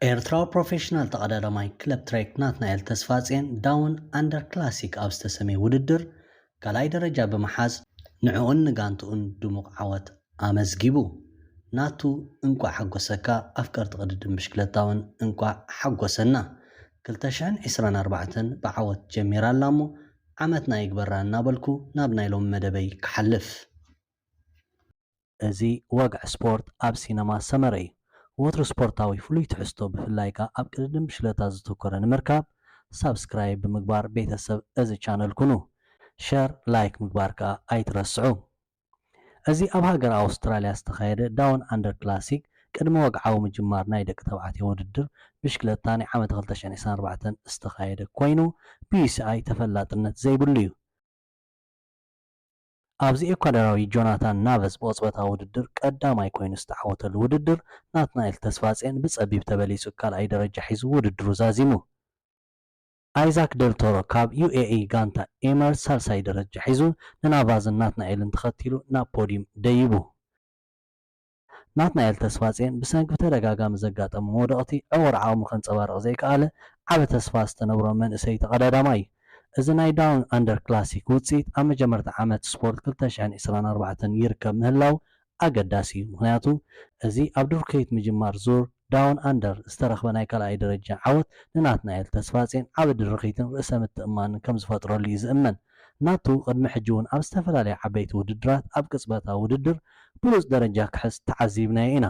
ኤርትራዊ ፕሮፌሽናል ተቐዳዳማይ ክለብ ትሬክ ናትናኤል ተስፋፅየን ዳውን ኣንደር ክላሲክ ኣብ ዝተሰመየ ውድድር ካልኣይ ደረጃ ብምሓዝ ንዕኡን ንጋንትኡን ድሙቕ ዓወት ኣመዝጊቡ ናቱ እንቋዕ ሓጎሰካ ኣፍቀርቲ ቅድድም ብሽክለታ እውን እንቋዕ ሓጎሰና 2024 ብዓወት ጀሚራ ኣላ እሞ ዓመትና ይግበራ እናበልኩ ናብ ናይ ሎሚ መደበይ ክሓልፍ እዚ ወግዕ ስፖርት ኣብ ሲነማ ሰመረ እዩ ወትሮ ስፖርታዊ ፍሉይ ትሕዝቶ ብፍላይካ ኣብ ቅድድም ብሽክለታ ዝተኮረ ንምርካብ ሳብስክራይብ ብምግባር ቤተሰብ እዚ ቻነል ኩኑ ሸር ላይክ ምግባርካ ኣይትረስዑ እዚ ኣብ ሃገር ኣውስትራልያ ዝተኻየደ ዳውን ኣንደር ክላሲክ ቅድመ ወግዓዊ ምጅማር ናይ ደቂ ተባዕትዮ ውድድር ብሽክለታ ናይ ዓመት 2024 ዝተኻየደ ኮይኑ ቢሲኣይ ተፈላጥነት ዘይብሉ እዩ ኣብዚ ኤኳዶራዊ ጆናታን ናቨስ ብቅፅበታዊ ውድድር ቀዳማይ ኮይኑ ዝተዓወተሉ ውድድር ናትናኤል ተስፋፅየን ብፀቢብ ተበሊፁ ካልኣይ ደረጃ ሒዙ ውድድሩ ዛዚሙ አይዛክ ደልቶሮ ካብ ዩኤኢ ጋንታ ኤመርስ ሳልሳይ ደረጃ ሒዙ ንናቫዝን ናትናኤልን ተኸቲሉ ናብ ፖዲየም ደይቡ ናትናኤል ተስፋፅየን ብሰንኪ ተደጋጋሚ ዘጋጠሙ መውደቕቲ ዕውር ዓቕሙ ከንፀባርቕ ዘይከኣለ ዓበ ተስፋ ዝተነብሮ መንእሰይ ተቐዳዳማይ እዚ ናይ ዳውን ኣንደር ክላሲክ ውፅኢት ኣብ መጀመርታ ዓመት ስፖርት 2024 ይርከብ ምህላው ኣገዳሲ እዩ ምክንያቱ እዚ ኣብ ዱርከይት ምጅማር ዙር ዳውን ኣንደር ዝተረኽበ ናይ ካልኣይ ደረጃ ዓወት ንናትናኤል ተስፋፅየን ዓብ ድርኺትን ርእሰ ምትእምማንን ከም ዝፈጥረሉ እዩ ዝእመን ናቱ ቅድሚ ሕጂ እውን ኣብ ዝተፈላለዩ ዓበይቲ ውድድራት ኣብ ቅፅበታዊ ውድድር ብሉፅ ደረጃ ክሕዝ ተዓዚብናዮ ኢና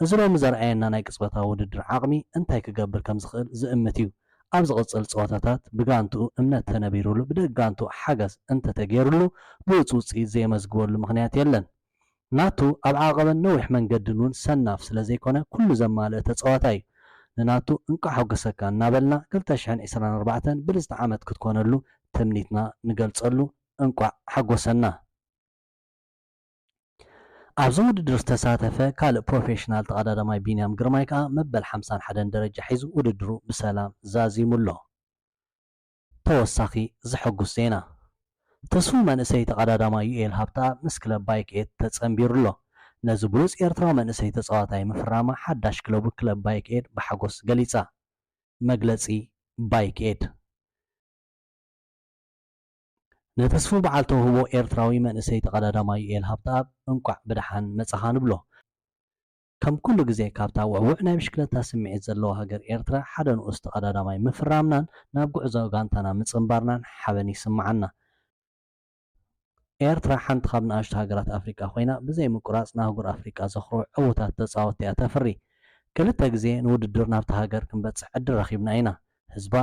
እዚ ሎሚ ዘርአየና ናይ ቅፅበታዊ ውድድር ዓቕሚ እንታይ ክገብር ከም ዝኽእል ዝእምት እዩ ኣብ ዝቕፅል ፀወታታት ብጋንትኡ እምነት ተነቢሩሉ ብደጋንትኡ ሓገዝ እንተተገይሩሉ ብሉፅ ውፅኢት ዘየመዝግበሉ ምክንያት የለን ናቱ ኣብ ዓቐበን ነዊሕ መንገድን እውን ሰናፍ ስለ ዘይኮነ ኩሉ ዘማልአ ተፀዋታ እዩ ንናቱ እንቋዕ ሓጎሰካ እናበልና 2024 ብልስተ ዓመት ክትኮነሉ ትምኒትና ንገልፀሉ እንቋዕ ሓጎሰና ኣብዚ ውድድር ዝተሳተፈ ካልእ ፕሮፌሽናል ተቐዳዳማይ ቢንያም ግርማይ ከዓ መበል 51 ደረጃ ሒዙ ውድድሩ ብሰላም ዛዚሙሎ ተወሳኺ ዝሕጉስ ዜና ተስፉ መንእሰይ ተቐዳዳማይ ዩኤል ሃብታ ምስ ክለብ ባይክ ኤድ ተፀንቢሩሎ ነዚ ብሉፅ ኤርትራዊ መንእሰይ ተፃዋታይ ምፍራማ ሓዳሽ ክለቡ ክለብ ባይክ ኤድ ብሓጎስ ገሊፃ መግለፂ ባይክ ኤድ ነተስፉ በዓል ተውህቦ ኤርትራዊ መንእሰይ ተቐዳዳማይ ዩኤል ሃብታ እንቋዕ ብድሓን መፅኻ ንብሎ ከም ኩሉ ግዜ ካብታ ውዕውዕ ናይ ብሽክለታ ስምዒት ዘለዎ ሃገር ኤርትራ ሓደ ንኡስ ተቐዳዳማይ ምፍራምናን ናብ ጉዕዞ ጋንታና ምፅምባርናን ሓበን ይስምዓና ኤርትራ ሓንቲ ካብ ንኣሽቱ ሃገራት ኣፍሪቃ ኮይና ብዘይ ምቁራፅ ንኣህጉር ኣፍሪቃ ዘኽርዑ ዕዉታት ተፃወቲ እያ ተፍሪ ክልተ ግዜ ንውድድር ናብቲ ሃገር ክንበፅሕ ዕድል ረኺብና ኢና ህዝባ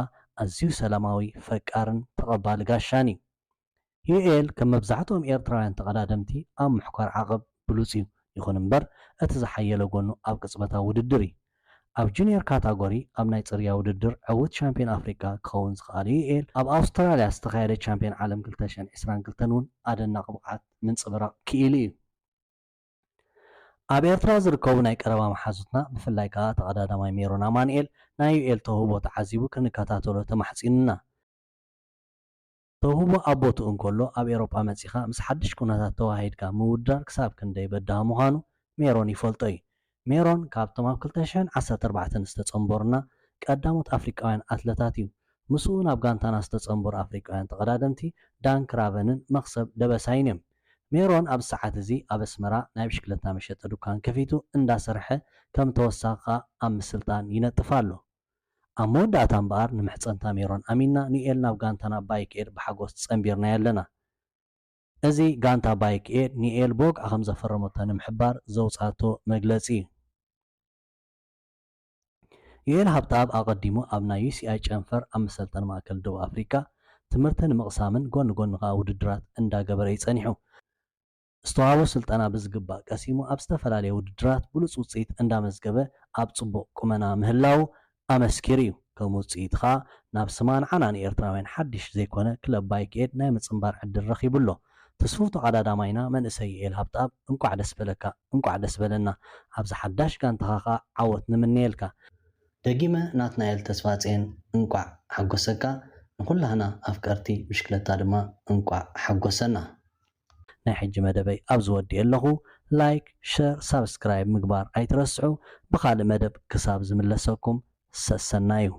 ኣዝዩ ሰላማዊ ፈቃርን ተቐባሊ ጋሻን እዩ ዩኤል ከም መብዛሕትኦም ኤርትራውያን ተቐዳደምቲ ኣብ ምሕኳር ዓቐብ ብሉፅ እዩ ይኹን እምበር እቲ ዝሓየለ ጎኑ ኣብ ቅፅበታዊ ውድድር እዩ ኣብ ጁኒየር ካታጎሪ ኣብ ናይ ፅርያ ውድድር ዕውት ሻምፒዮን ኣፍሪካ ክኸውን ዝኽኣለ ዩኤል ኣብ ኣውስትራልያ ዝተኻየደ ቻምፒዮን ዓለም 2022 እውን ኣደናቂ ብቕዓት ምንፅብራቕ ክኢሉ እዩ ኣብ ኤርትራ ዝርከቡ ናይ ቀረባ መሓዙትና ብፍላይ ከዓ ተቐዳዳማይ ሜሮን ኣማንኤል ናይ ዩኤል ተውህቦ ተዓዚቡ ክንከታተሎ ተማሕፂኑና ተውህቦ ኣብ ቦትኡ እንከሎ ኣብ ኤሮጳ መፂኻ ምስ ሓድሽ ኩነታት ተዋሂድካ ምውዳር ክሳብ ክንደይ በዳህ ምዃኑ ሜሮን ይፈልጦ እዩ ሜሮን ካብቶም ኣብ 2014 ዝተፀንበሩና ቀዳሞት ኣፍሪቃውያን ኣትለታት እዩ ምስኡ ናብ ጋንታና ዝተፀንበሩ ኣፍሪቃውያን ተቐዳደምቲ ዳን ክራቨንን መክሰብ ደበሳይን እዮም ሜሮን ኣብ ሰዓት እዚ ኣብ ኣስመራ ናይ ብሽክለታ መሸጢ ዱካን ከፊቱ እንዳሰርሐ ከም ተወሳኺ ኣብ ምስልጣን ይነጥፍ ኣሎ ኣብ መወዳእታ እምበኣር ንምሕፀንታ ሜሮን ኣሚንና ዩኤል ናብ ጋንታና ባይክ ኤድ ብሓጎስ ፀንቢርና ኣለና እዚ ጋንታ ባይክ ኤድ ኒኤል ቦግ ከም ዘፈረመቶ ንምሕባር ዘውፃቶ መግለፂ እዩ ዩኤል ሃብታብ ኣቐዲሙ ኣብ ናይ ዩሲኣይ ጨንፈር ኣብ መሰልጠኒ ማእከል ደቡብ ኣፍሪካ ትምህርቲ ንምቕሳምን ጎኒ ጎኒ ከዓ ውድድራት እንዳገበረ ይፀኒሑ ዝተዋሃቦ ስልጠና ብዝግባእ ቀሲሙ ኣብ ዝተፈላለየ ውድድራት ብሉፅ ውፅኢት እንዳመዝገበ ኣብ ፅቡቅ ቁመና ምህላው ኣመስኪር እዩ ከም ውፅኢት ከዓ ናብ ስማንዓና ንኤርትራውያን ሓድሽ ዘይኮነ ክለብ ባይክ ኤድ ናይ ምፅምባር ዕድል ረኺቡሎ ተስፉ ተቐዳዳማይና መንእሰይ ዩኤል ሃብታብ እንቋዕ ደስ በለካ እንቋዕ ደስ በለና ኣብዚ ሓዳሽ ጋንታኻ ከዓ ዓወት ንምንየልካ ደጊመ ናትናኤል ተስፋፅየን እንቋዕ ሓጎሰካ ንኩላህና ኣፍቀርቲ ብሽክለታ ድማ እንቋዕ ሓጎሰና ናይ ሕጂ መደበይ ኣብ ዝወዲእ ኣለኹ ላይክ ሸር ሳብስክራይብ ምግባር ኣይትረስዑ ብካልእ መደብ ክሳብ ዝምለሰኩም ሰሰና እዩ